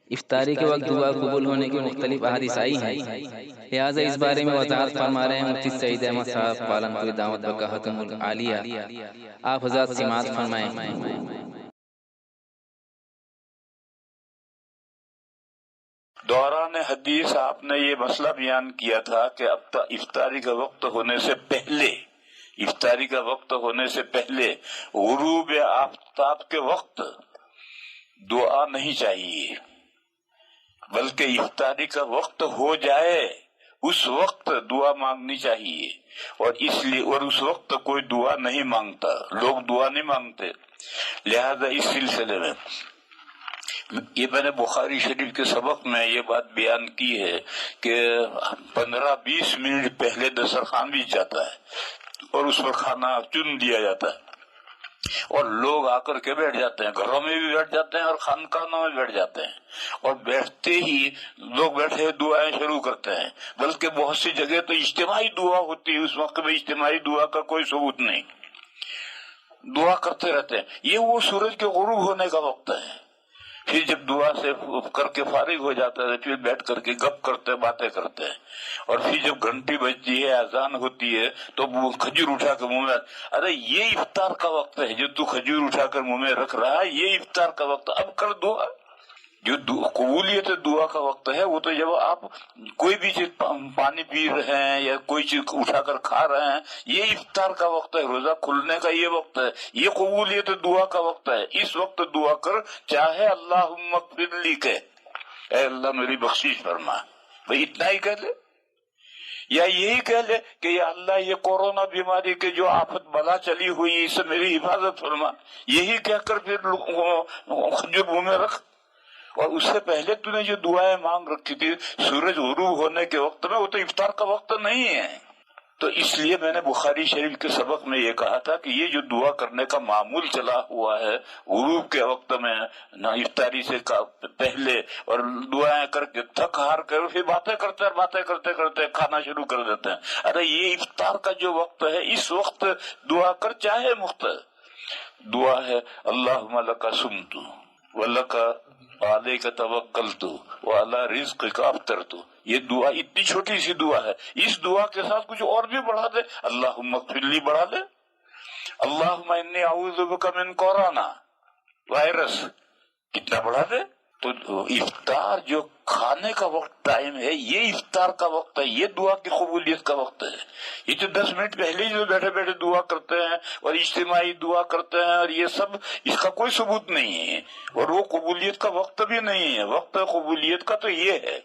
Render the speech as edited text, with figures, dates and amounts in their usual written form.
افطاری کے وقت دعا قبول ہونے کی مختلف احادیث آئی ہیں، لہٰذا اس بارے میں وضاحت فرما رہے ہیں مفتی سعید احمد صاحب پالنپوری دعوت بقاہتم العالیہ۔ آپ حضرات سماعت فرمائیں۔ دوران حدیث آپ نے یہ مسئلہ بیان کیا تھا کہ اب افطاری کا وقت ہونے سے پہلے غروب آفتاب کے وقت دعا نہیں چاہیے، بلکہ افطاری کا وقت ہو جائے اس وقت دعا مانگنی چاہیے، اور اس وقت کوئی دعا نہیں مانگتا، لوگ دعا نہیں مانگتے۔ لہذا اس سلسلے میں یہ میں نے بخاری شریف کے سبق میں یہ بات بیان کی ہے کہ 15-20 منٹ پہلے دسترخوان بھی جاتا ہے اور اس پر کھانا چن دیا جاتا ہے، اور لوگ آ کر کے بیٹھ جاتے ہیں، گھروں میں بھی بیٹھ جاتے ہیں اور خانقاہوں میں بیٹھ جاتے ہیں، اور بیٹھتے ہی لوگ بیٹھے دعائیں شروع کرتے ہیں، بلکہ بہت سی جگہ تو اجتماعی دعا ہوتی ہے، اس وقت میں اجتماعی دعا کا کوئی ثبوت نہیں، دعا کرتے رہتے ہیں۔ یہ وہ سورج کے غروب ہونے کا وقت ہے، پھر جب دعا سے کر کے فارغ ہو جاتا ہے پھر بیٹھ کر کے گپ کرتے باتیں کرتے ہیں، اور پھر جب گھنٹی بجتی ہے اذان ہوتی ہے تو وہ کھجور اٹھا کے منہ میں، ارے یہ افطار کا وقت ہے، جو تو کھجور اٹھا کر منہ میں رکھ رہا ہے یہ افطار کا وقت، اب کر دعا۔ جو قبولیت دعا کا وقت ہے وہ تو جب آپ کوئی بھی چیز پانی پی رہے ہیں یا کوئی چیز اٹھا کر کھا رہے ہیں، یہ افطار کا وقت ہے، روزہ کھلنے کا یہ وقت ہے، یہ قبولیت دعا کا وقت ہے۔ اس وقت دعا کر، چاہے اللہم اغفر لی کہ اے اللہ میری بخشش فرما، بھئی اتنا ہی کہہ لے، یا یہی کہہ لے کہ یا اللہ یہ کورونا بیماری کے جو آفت بلا چلی ہوئی اس سے میری حفاظت فرما، یہی کہہ کر پھر کھجور منہ میں رکھ۔ اور اس سے پہلے تو نے جو دعائیں مانگ رکھی تھی سورج غروب ہونے کے وقت میں، وہ تو افطار کا وقت نہیں ہے۔ تو اس لیے میں نے بخاری شریف کے سبق میں یہ کہا تھا کہ یہ جو دعا کرنے کا معمول چلا ہوا ہے غروب کے وقت میں، نہ افطاری سے پہلے، اور دعائیں کر کے تھک ہار کر پھر باتیں کرتے کھانا شروع کر دیتے ہیں، ارے یہ افطار کا جو وقت ہے اس وقت دعا کر، چاہے دعا ہے اللہم لک صمت ولک علیک توکلت وعلی رزقک افطرت، یہ دعا اتنی چھوٹی سی دعا ہے، اس دعا کے ساتھ کچھ اور بھی بڑھا دے، اللہم اغفر لی بڑھا دے، اللہم انی اعوذ بک من کورونا وائرس، کتنا بڑھا دے۔ تو افطار جو کھانے کا وقت ٹائم ہے، یہ افطار کا وقت ہے، یہ دعا کی قبولیت کا وقت ہے۔ یہ جو 10 منٹ پہلے جو بیٹھے بیٹھے دعا کرتے ہیں اور اجتماعی دعا کرتے ہیں اور یہ سب، اس کا کوئی ثبوت نہیں ہے، اور وہ قبولیت کا وقت بھی نہیں ہے۔ وقت قبولیت کا تو یہ ہے